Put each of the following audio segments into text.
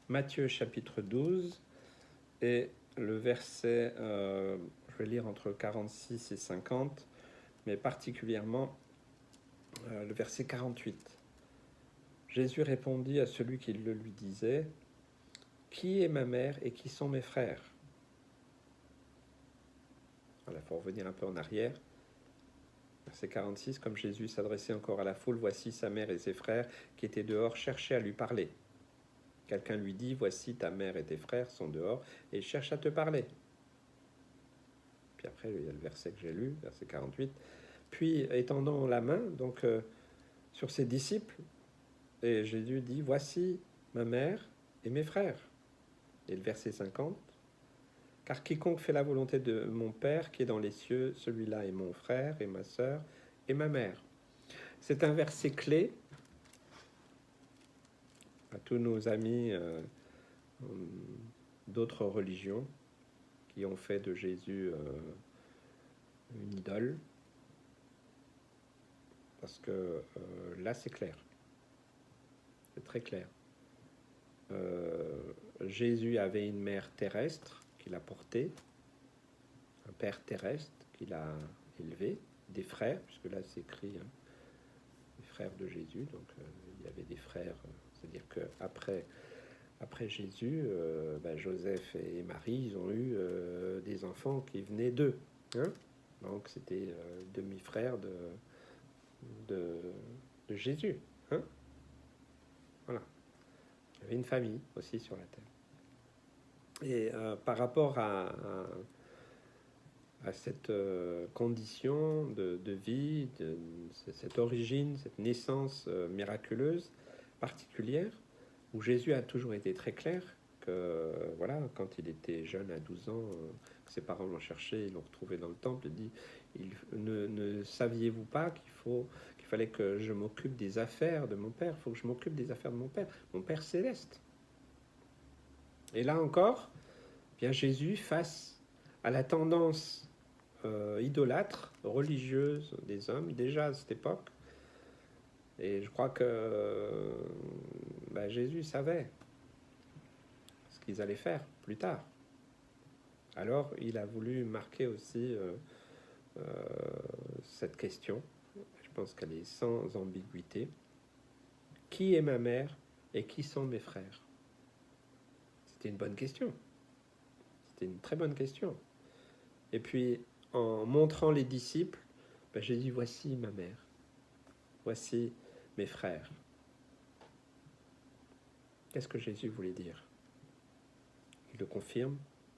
Matthieu chapitre 12 et le verset, je vais lire entre 46 et 50, mais particulièrement le verset 48. Jésus répondit à celui qui le lui disait, « Qui est ma mère et qui sont mes frères ?» Voilà, il faut revenir un peu en arrière. Verset 46, comme Jésus s'adressait encore à la foule, voici sa mère et ses frères qui étaient dehors cherchaient à lui parler. Quelqu'un lui dit, voici ta mère et tes frères sont dehors et ils cherchent à te parler. Puis après, il y a le verset que j'ai lu, verset 48. Puis, étendant la main donc sur ses disciples, et Jésus dit, voici ma mère et mes frères. Et le verset 50, car quiconque fait la volonté de mon Père qui est dans les cieux, celui-là est mon frère et ma sœur et ma mère. C'est un verset clé à tous nos amis d'autres religions qui ont fait de Jésus une idole, parce que là c'est clair, c'est très clair. Jésus avait une mère terrestre qu'il a portée, un père terrestre qu'il a élevé, des frères, puisque là c'est écrit les frères de Jésus, donc il y avait des frères, c'est-à-dire qu'après Jésus, Joseph et Marie, ils ont eu des enfants qui venaient d'eux, hein, donc c'était demi-frères de Jésus, hein, voilà. Il y avait une famille aussi sur la terre. Et par rapport à cette condition de vie, cette origine, cette naissance miraculeuse, particulière, où Jésus a toujours été très clair que, voilà, quand il était jeune, à 12 ans, que ses parents l'ont cherché, ils l'ont retrouvé dans le temple, il dit, ne saviez-vous pas qu'il fallait que je m'occupe des affaires de mon Père, il faut que je m'occupe des affaires de mon Père céleste. Et là encore, bien Jésus, face à la tendance idolâtre, religieuse des hommes, déjà à cette époque, et je crois que Jésus savait ce qu'ils allaient faire plus tard. Alors il a voulu marquer aussi cette question, je pense qu'elle est sans ambiguïté. Qui est ma mère et qui sont mes frères? C'était une bonne question. C'était une très bonne question. Et puis, en montrant les disciples, j'ai dit, voici ma mère, voici mes frères. Qu'est-ce que Jésus voulait dire? Il le confirme,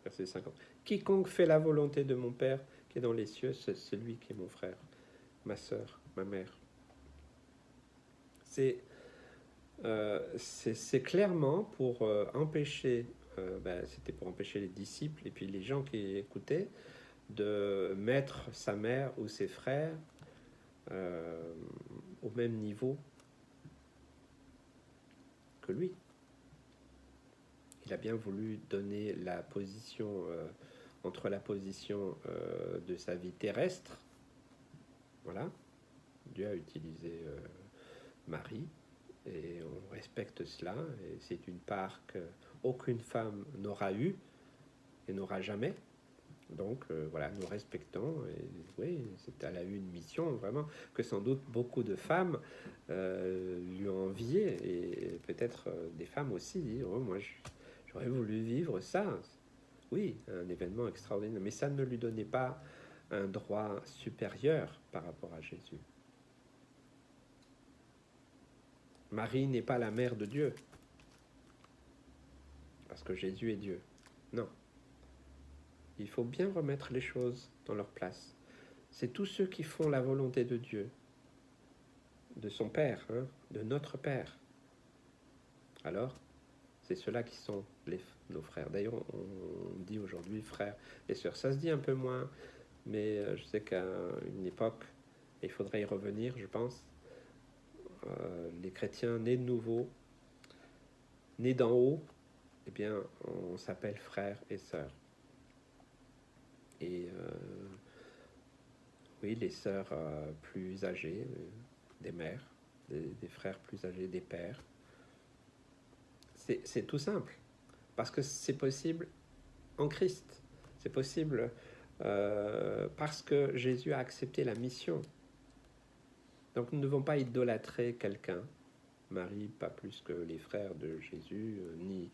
verset 50. Quiconque fait la volonté de mon Père qui est dans les cieux, c'est celui qui est mon frère, ma sœur, ma mère. C'est clairement pour empêcher, c'était pour empêcher les disciples et puis les gens qui écoutaient de mettre sa mère ou ses frères au même niveau que lui. Il a bien voulu donner la position entre la position de sa vie terrestre. Voilà, Dieu a utilisé Marie et on respecte cela. Et c'est une part qu'aucune femme n'aura eue et n'aura jamais. Donc voilà, nous respectons. Et oui, elle a eu une mission vraiment que sans doute beaucoup de femmes lui ont envié, et peut-être des femmes aussi dire, oh, moi j'aurais voulu vivre ça. Oui, un événement extraordinaire, mais ça ne lui donnait pas un droit supérieur par rapport à Jésus. Marie n'est pas la mère de Dieu, parce que Jésus est Dieu. Non. Il faut bien remettre les choses dans leur place. C'est tous ceux qui font la volonté de Dieu, de son Père, hein, de notre Père. Alors, c'est ceux-là qui sont nos frères. D'ailleurs, on dit aujourd'hui frères et sœurs. Ça se dit un peu moins, mais je sais qu'à une époque, il faudrait y revenir, je pense, les chrétiens nés de nouveau, nés d'en haut, eh bien, on s'appelle frères et sœurs. Et oui, les sœurs plus âgées, des mères, des frères plus âgés, des pères. C'est tout simple. Parce que c'est possible en Christ. C'est possible parce que Jésus a accepté la mission. Donc nous ne devons pas idolâtrer quelqu'un. Marie, pas plus que les frères de Jésus, ni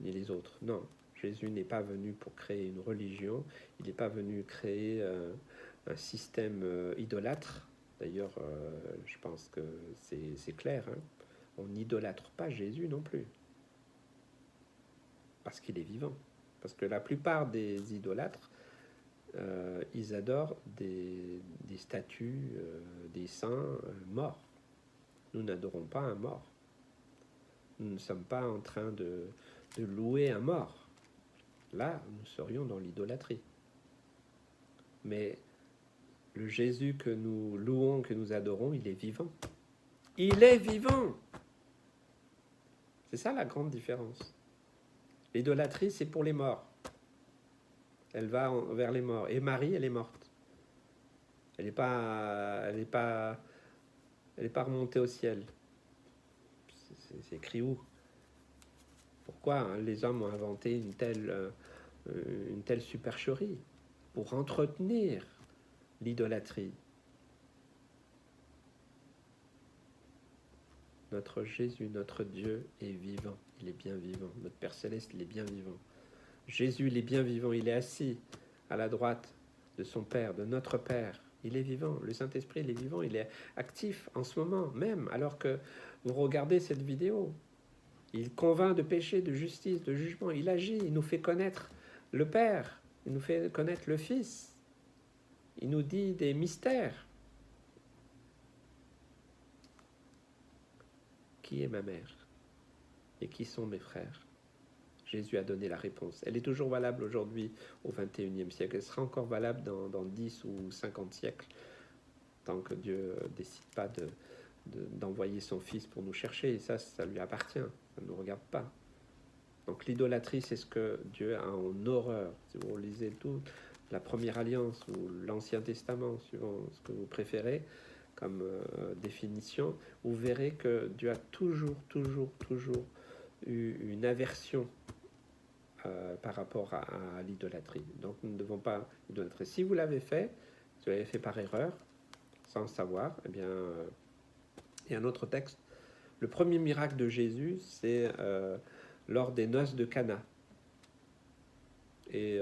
les autres. Non, Jésus n'est pas venu pour créer une religion. Il n'est pas venu créer un système idolâtre. D'ailleurs, je pense que c'est clair. Hein. On n'idolâtre pas Jésus non plus. Parce qu'il est vivant. Parce que la plupart des idolâtres, ils adorent des statues, des saints morts. Nous n'adorons pas un mort. Nous ne sommes pas en train de louer un mort. Là, nous serions dans l'idolâtrie. Mais le Jésus que nous louons, que nous adorons, il est vivant. Il est vivant. C'est ça la grande différence. L'idolâtrie, c'est pour les morts. Elle va vers les morts. Et Marie, elle est morte. Elle n'est pas remontée au ciel. C'est écrit où? Pourquoi hein, les hommes ont inventé une telle supercherie? Pour entretenir l'idolâtrie. Notre Jésus, notre Dieu est vivant. Il est bien vivant. Notre Père Céleste, il est bien vivant. Jésus, il est bien vivant. Il est assis à la droite de son Père, de notre Père. Il est vivant. Le Saint-Esprit, il est vivant. Il est actif en ce moment même, alors que vous regardez cette vidéo. Il convainc de péché, de justice, de jugement. Il agit. Il nous fait connaître le Père. Il nous fait connaître le Fils. Il nous dit des mystères. Qui est ma mère? Et qui sont mes frères? Jésus a donné la réponse. Elle est toujours valable aujourd'hui au XXIe siècle. Elle sera encore valable dans 10 ou 50 siècles, tant que Dieu ne décide pas d'envoyer son Fils pour nous chercher. Et ça lui appartient. Ça ne nous regarde pas. Donc l'idolâtrie, c'est ce que Dieu a en horreur. Si vous lisez tout, la Première Alliance ou l'Ancien Testament, suivant ce que vous préférez, comme définition, vous verrez que Dieu a toujours eu une aversion par rapport à l'idolâtrie. Donc nous ne devons pas idolâtrer. Si vous l'avez fait, si vous l'avez fait par erreur, sans savoir, eh bien, il y a un autre texte. Le premier miracle de Jésus, c'est lors des noces de Cana. Et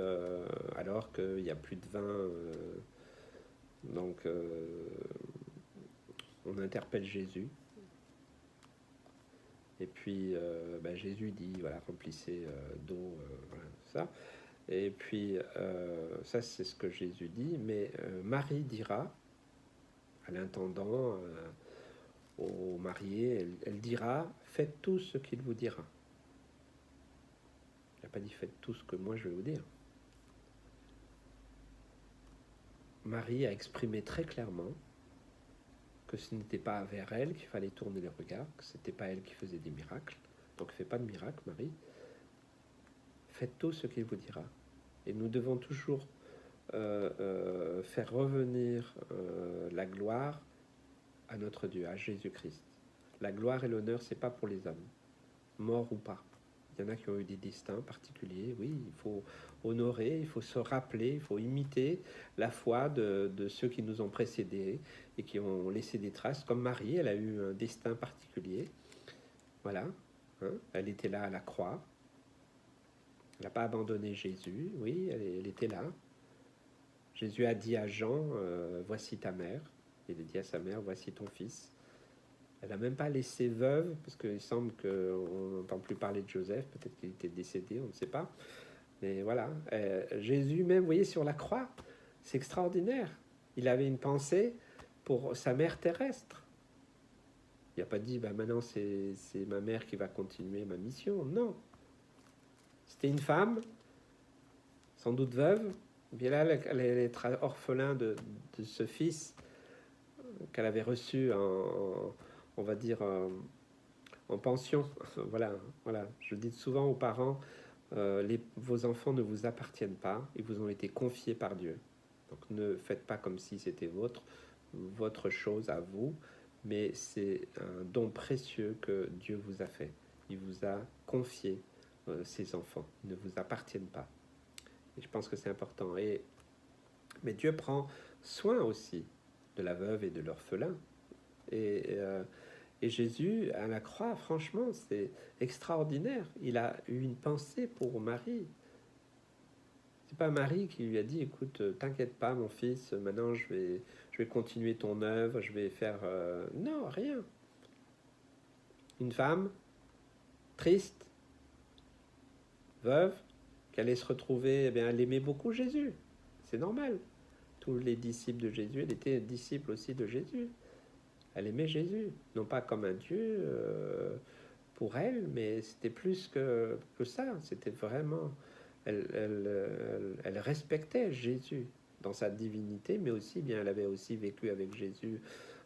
alors qu'il n'y a plus de vin, donc on interpelle Jésus. Et puis Jésus dit, voilà, remplissez d'eau, voilà, ça. Et puis ça, c'est ce que Jésus dit. Mais Marie dira à l'intendant, aux mariés, elle dira, faites tout ce qu'il vous dira. Il n'a pas dit, faites tout ce que moi je vais vous dire. Marie a exprimé très clairement que ce n'était pas vers elle qu'il fallait tourner le regard, que ce n'était pas elle qui faisait des miracles. Donc ne faites pas de miracle, Marie. Faites tout ce qu'il vous dira. Et nous devons toujours faire revenir la gloire à notre Dieu, à Jésus-Christ. La gloire et l'honneur, c'est pas pour les hommes, morts ou pas. Il y en a qui ont eu des destins particuliers. Oui, il faut honorer, il faut se rappeler, il faut imiter la foi de ceux qui nous ont précédés et qui ont laissé des traces. Comme Marie, elle a eu un destin particulier. Voilà, hein, elle était là à la croix. Elle n'a pas abandonné Jésus. Oui, elle était là. Jésus a dit à Jean, voici ta mère. Il a dit à sa mère, voici ton fils. Elle n'a même pas laissé veuve, parce qu'il semble qu'on n'entend plus parler de Joseph, peut-être qu'il était décédé, on ne sait pas. Mais voilà, Jésus même, vous voyez, sur la croix, c'est extraordinaire. Il avait une pensée pour sa mère terrestre. Il n'a pas dit, maintenant c'est ma mère qui va continuer ma mission. Non. C'était une femme, sans doute veuve. Et bien là, elle est orphelin de ce fils qu'elle avait reçu on va dire, en pension. voilà. Je dis souvent aux parents, vos enfants ne vous appartiennent pas, ils vous ont été confiés par Dieu. Donc ne faites pas comme si c'était votre chose à vous, mais c'est un don précieux que Dieu vous a fait. Il vous a confié ses enfants. Ils ne vous appartiennent pas. Et je pense que c'est important. Mais Dieu prend soin aussi de la veuve et de l'orphelin. Et Jésus, à la croix, franchement, c'est extraordinaire. Il a eu une pensée pour Marie. C'est pas Marie qui lui a dit, écoute, t'inquiète pas, mon fils, maintenant je vais continuer ton œuvre, je vais faire... Non, rien. Une femme triste, veuve, qui allait se retrouver, eh bien, elle aimait beaucoup Jésus. C'est normal. Tous les disciples de Jésus, elle était disciple aussi de Jésus. Elle aimait Jésus, non pas comme un Dieu pour elle, mais c'était plus que ça. C'était vraiment... Elle respectait Jésus dans sa divinité, mais aussi, bien, elle avait aussi vécu avec Jésus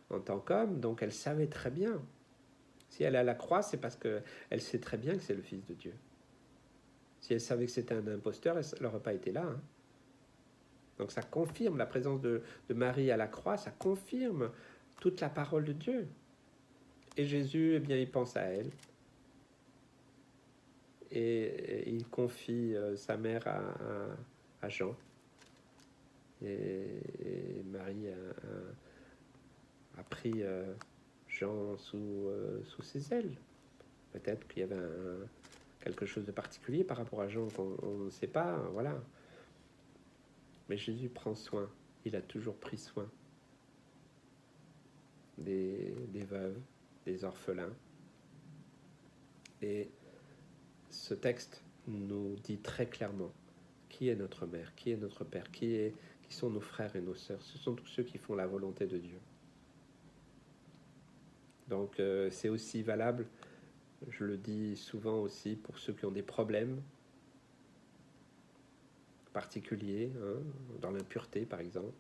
en tant qu'homme, donc elle savait très bien. Si elle est à la croix, c'est parce qu'elle sait très bien que c'est le Fils de Dieu. Si elle savait que c'était un imposteur, elle n'aurait pas été là. Hein. Donc ça confirme la présence de Marie à la croix, ça confirme toute la parole de Dieu. Et Jésus, eh bien, il pense à elle. Et il confie sa mère à Jean. Et Marie a pris Jean sous ses ailes. Peut-être qu'il y avait quelque chose de particulier par rapport à Jean qu'on ne sait pas, voilà. Mais Jésus prend soin, il a toujours pris soin des veuves, des orphelins. Et ce texte nous dit très clairement qui est notre mère, qui est notre père, qui sont nos frères et nos sœurs. Ce sont tous ceux qui font la volonté de Dieu. Donc c'est aussi valable, je le dis souvent aussi, pour ceux qui ont des problèmes particuliers, hein, dans l'impureté par exemple.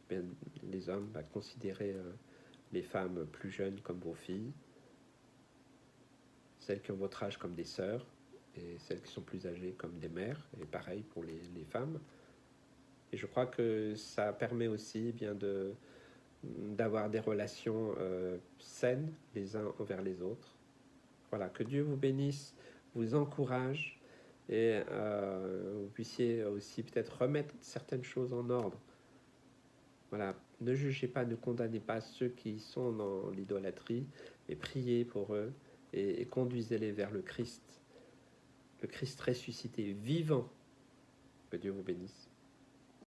Bien, les hommes considérer les femmes plus jeunes comme vos filles, celles qui ont votre âge comme des sœurs, et celles qui sont plus âgées comme des mères, et pareil pour les femmes. Et je crois que ça permet aussi bien d'avoir des relations saines les uns envers les autres. Voilà, que Dieu vous bénisse, vous encourage, et vous puissiez aussi peut-être remettre certaines choses en ordre. Voilà, ne jugez pas, ne condamnez pas ceux qui sont dans l'idolâtrie, mais priez pour eux et conduisez-les vers le Christ ressuscité, vivant. Que Dieu vous bénisse.